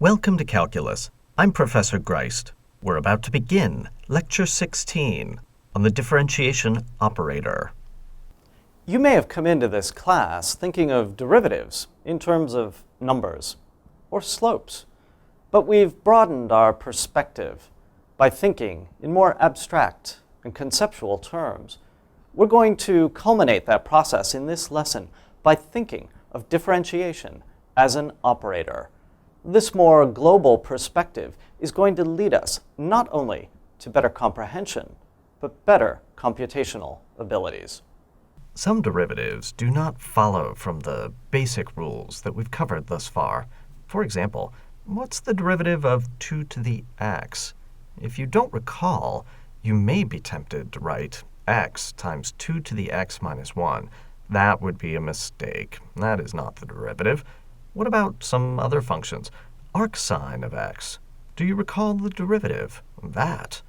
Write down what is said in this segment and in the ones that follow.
Welcome to Calculus. I'm Professor Greist. We're about to begin Lecture 16 on the differentiation operator. You may have come into this class thinking of derivatives in terms of numbers or slopes, but we've broadened our perspective by thinking in more abstract and conceptual terms. We're going to culminate that process in this lesson by thinking of differentiation as an operator. This more global perspective is going to lead us not only to better comprehension, but better computational abilities. Some derivatives do not follow from the basic rules that we've covered thus far. For example, what's the derivative of 2 to the x? If you don't recall, you may be tempted to write x times 2 to the x minus 1. That would be a mistake. That is not the derivative. What about some other functions? Arcsine of x. Do you recall the derivative? That.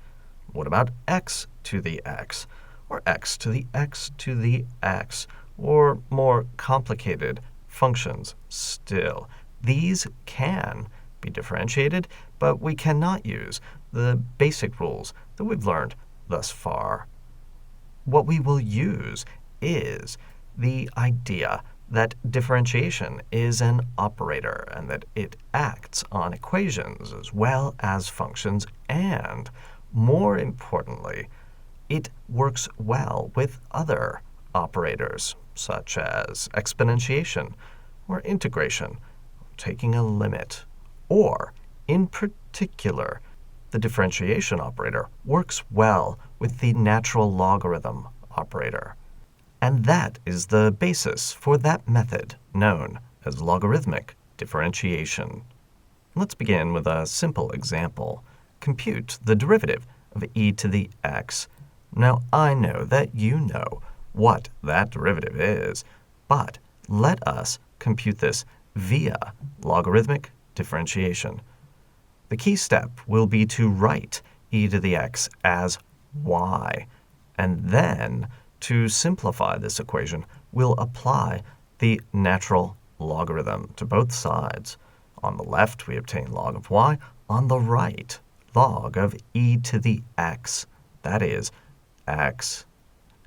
What about x to the x? Or x to the x to the x? Or more complicated functions still. These can be differentiated, but we cannot use the basic rules that we've learned thus far. What we will use is the idea that differentiation is an operator and that it acts on equations as well as functions, and more importantly, it works well with other operators such as exponentiation or integration, taking a limit, or in particular, the differentiation operator works well with the natural logarithm operator. And that is the basis for that method known as logarithmic differentiation. Let's begin with a simple example. Compute the derivative of e to the x. Now, I know that you know what that derivative is, but let us compute this via logarithmic differentiation. The key step will be to write e to the x as y, and then to simplify this equation, we'll apply the natural logarithm to both sides. On the left, we obtain log of y. On the right, log of e to the x. That is x.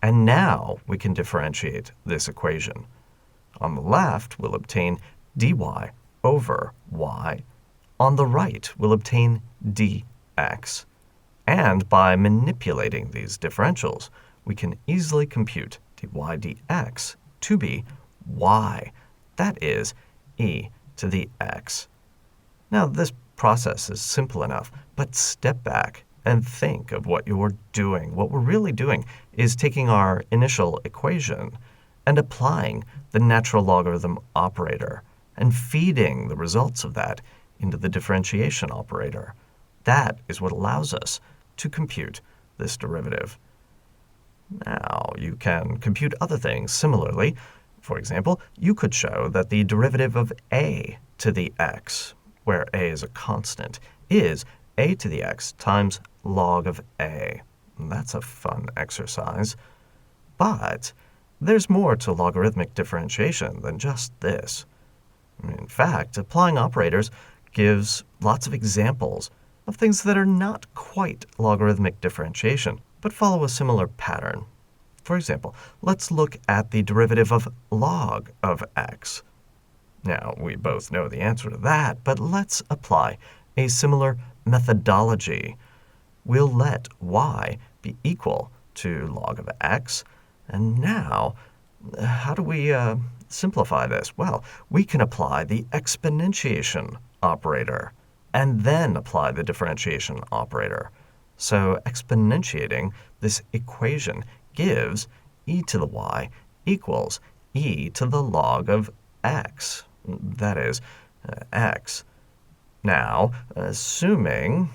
And now we can differentiate this equation. On the left, we'll obtain dy over y. On the right, we'll obtain dx. And by manipulating these differentials, we can easily compute dy dx to be y. That is e to the x. Now, this process is simple enough, but step back and think of what you're doing. What we're really doing is taking our initial equation and applying the natural logarithm operator and feeding the results of that into the differentiation operator. That is what allows us to compute this derivative. Now, you can compute other things similarly. For example, you could show that the derivative of a to the x, where a is a constant, is a to the x times log of a. That's a fun exercise. But there's more to logarithmic differentiation than just this. In fact, applying operators gives lots of examples of things that are not quite logarithmic differentiation, but follow a similar pattern. For example, let's look at the derivative of log of x. Now, we both know the answer to that, but let's apply a similar methodology. We'll let y be equal to log of x. And now, how do we simplify this? Well, we can apply the exponentiation operator and then apply the differentiation operator. So exponentiating this equation gives e to the y equals e to the log of x. That is x. Now, assuming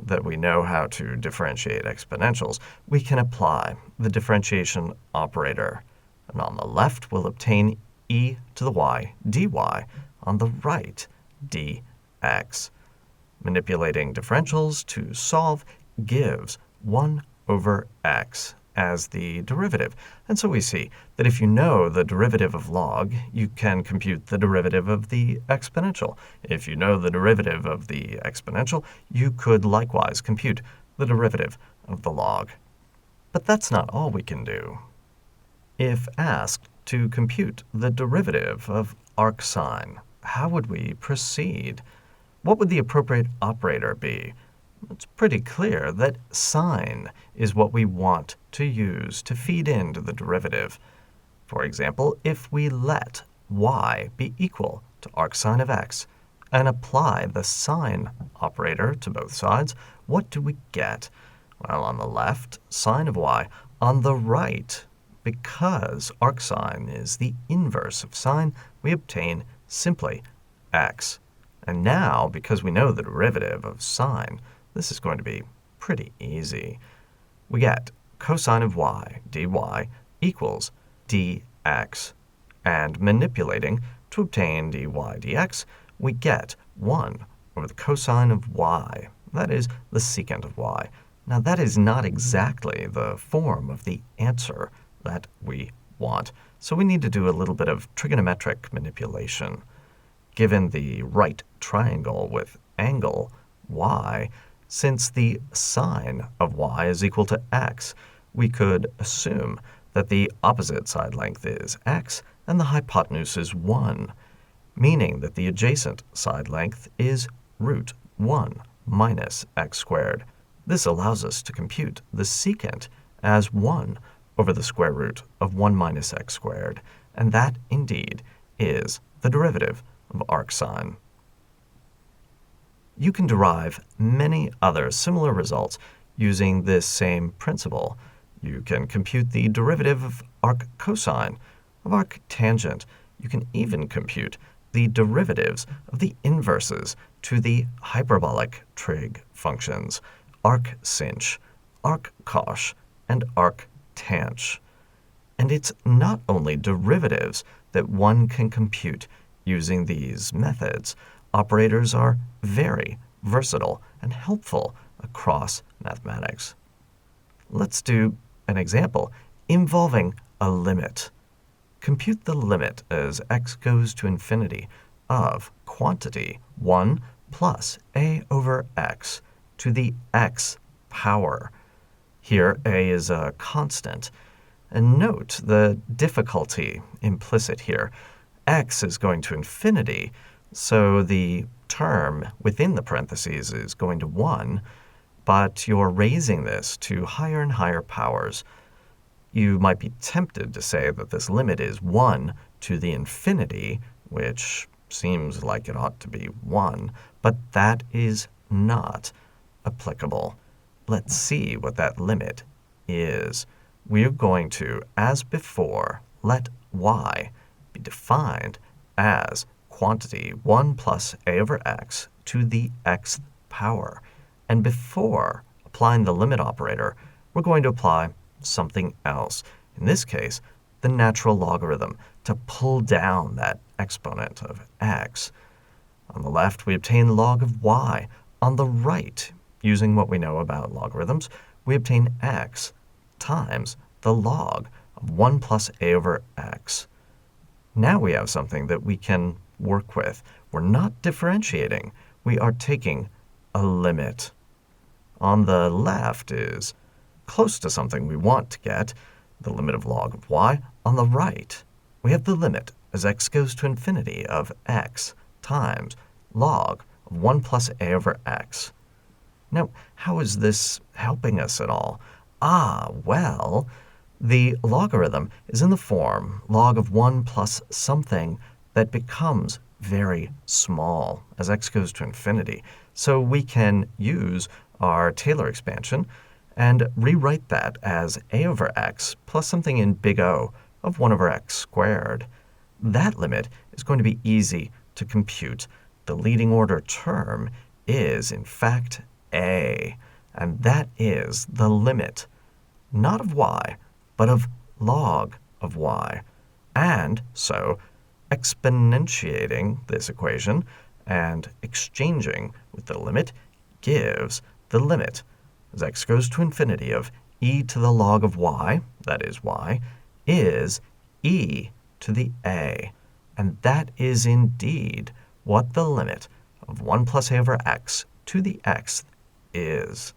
that we know how to differentiate exponentials, we can apply the differentiation operator. And on the left, we'll obtain e to the y dy. On the right, dx. Manipulating differentials to solve gives 1 over x. as the derivative. And so we see that if you know the derivative of log, you can compute the derivative of the exponential. If you know the derivative of the exponential, you could likewise compute the derivative of the log. But that's not all we can do. If asked to compute the derivative of arcsine, how would we proceed? What would the appropriate operator be? It's pretty clear that sine is what we want to use to feed into the derivative. For example, if we let y be equal to arcsine of x and apply the sine operator to both sides, what do we get? Well, on the left, sine of y. On the right, because arcsine is the inverse of sine, we obtain simply x. And now, because we know the derivative of sine, this is going to be pretty easy. We get cosine of y dy equals dx. And manipulating to obtain dy dx, we get 1 over the cosine of y. That is the secant of y. Now, that is not exactly the form of the answer that we want, so we need to do a little bit of trigonometric manipulation. Given the right triangle with angle y, since the sine of y is equal to x, we could assume that the opposite side length is x and the hypotenuse is 1, meaning that the adjacent side length is root 1 minus x squared. This allows us to compute the secant as 1 over the square root of 1 minus x squared, and that indeed is the derivative of arcsine. You can derive many other similar results using this same principle. You can compute the derivative of arccosine, of arctangent. You can even compute the derivatives of the inverses to the hyperbolic trig functions, arcsinch, arccosh, and arctanch. And it's not only derivatives that one can compute using these methods. Operators are very versatile and helpful across mathematics. Let's do an example involving a limit. Compute the limit as x goes to infinity of quantity 1 plus a over x to the x power. Here, a is a constant. And note the difficulty implicit here. X is going to infinity, so the term within the parentheses is going to 1, but you're raising this to higher and higher powers. You might be tempted to say that this limit is 1 to the infinity, which seems like it ought to be 1, but that is not applicable. Let's see what that limit is. We're going to, as before, let y be defined as quantity 1 plus a over x to the xth power. And before applying the limit operator, we're going to apply something else. In this case, the natural logarithm to pull down that exponent of x. On the left, we obtain log of y. On the right, using what we know about logarithms, we obtain x times the log of 1 plus a over x. Now we have something that we can work with. We're not differentiating. We are taking a limit. On the left is close to something we want to get, the limit of log of y. On the right, we have the limit as x goes to infinity of x times log of 1 plus a over x. Now, how is this helping us at all? Well, the logarithm is in the form log of 1 plus something that becomes very small as x goes to infinity. So we can use our Taylor expansion and rewrite that as a over x plus something in big O of 1 over x squared. That limit is going to be easy to compute. The leading order term is, in fact, a, and that is the limit, not of y, but of log of y. And so, exponentiating this equation and exchanging with the limit gives the limit as x goes to infinity of e to the log of y, that is y, is e to the a. And that is indeed what the limit of 1 plus a over x to the x is.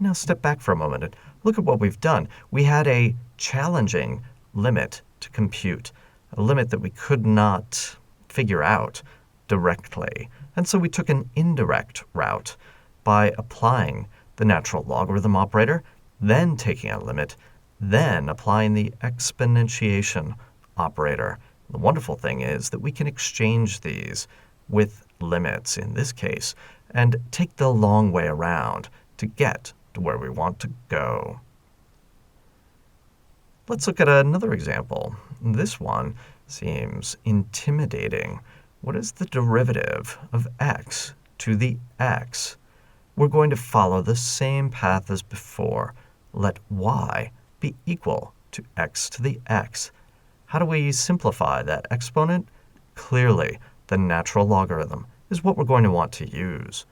Now step back for a moment and look at what we've done. We had a challenging limit to compute, a limit that we could not figure out directly. And so we took an indirect route by applying the natural logarithm operator, then taking a limit, then applying the exponentiation operator. The wonderful thing is that we can exchange these with limits in this case and take the long way around to get to where we want to go. Let's look at another example. This one seems intimidating. What is the derivative of x to the x? We're going to follow the same path as before. Let y be equal to x to the x. How do we simplify that exponent? Clearly, the natural logarithm is what we're going to want to use.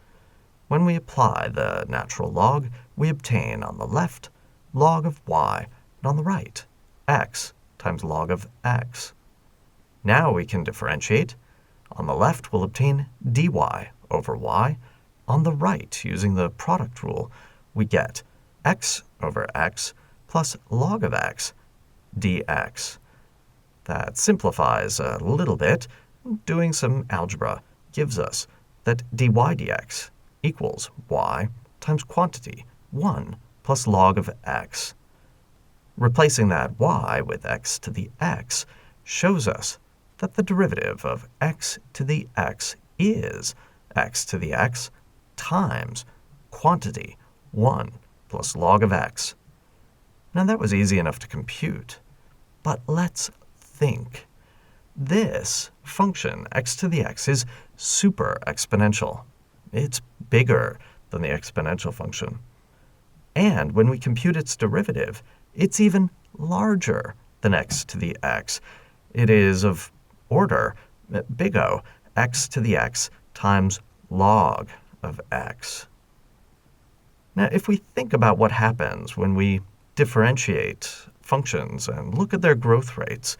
When we apply the natural log, we obtain on the left log of y, and on the right x times log of x. Now we can differentiate. On the left, we'll obtain dy over y. On the right, using the product rule, we get x over x plus log of x dx. That simplifies a little bit. Doing some algebra gives us that dy dx equals y times quantity 1 plus log of x. Replacing that y with x to the x shows us that the derivative of x to the x is x to the x times quantity 1 plus log of x. Now that was easy enough to compute, but let's think. This function, x to the x, is super exponential. It's bigger than the exponential function. And when we compute its derivative, it's even larger than x to the x. It is of order, big O, x to the x times log of x. Now, if we think about what happens when we differentiate functions and look at their growth rates,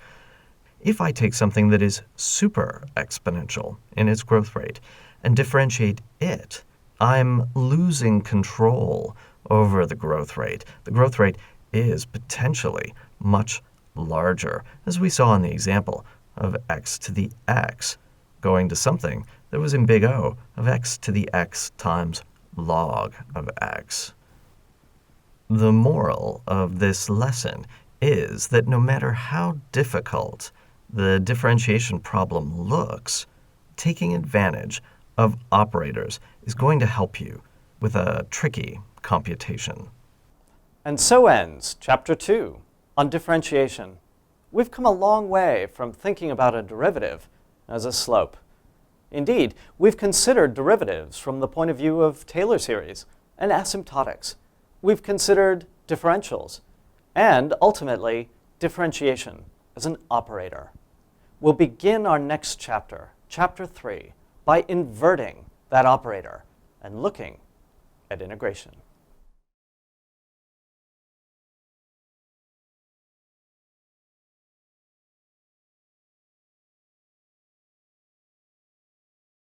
if I take something that is super exponential in its growth rate and differentiate it, I'm losing control over the growth rate. The growth rate is potentially much larger, as we saw in the example of x to the x, going to something that was in big O of x to the x times log of x. The moral of this lesson is that no matter how difficult the differentiation problem looks, taking advantage of operators is going to help you with a tricky computation. And so ends Chapter 2 on differentiation. We've come a long way from thinking about a derivative as a slope. Indeed, we've considered derivatives from the point of view of Taylor series and asymptotics. We've considered differentials and, ultimately, differentiation as an operator. We'll begin our next chapter, Chapter 3, by inverting that operator and looking at integration.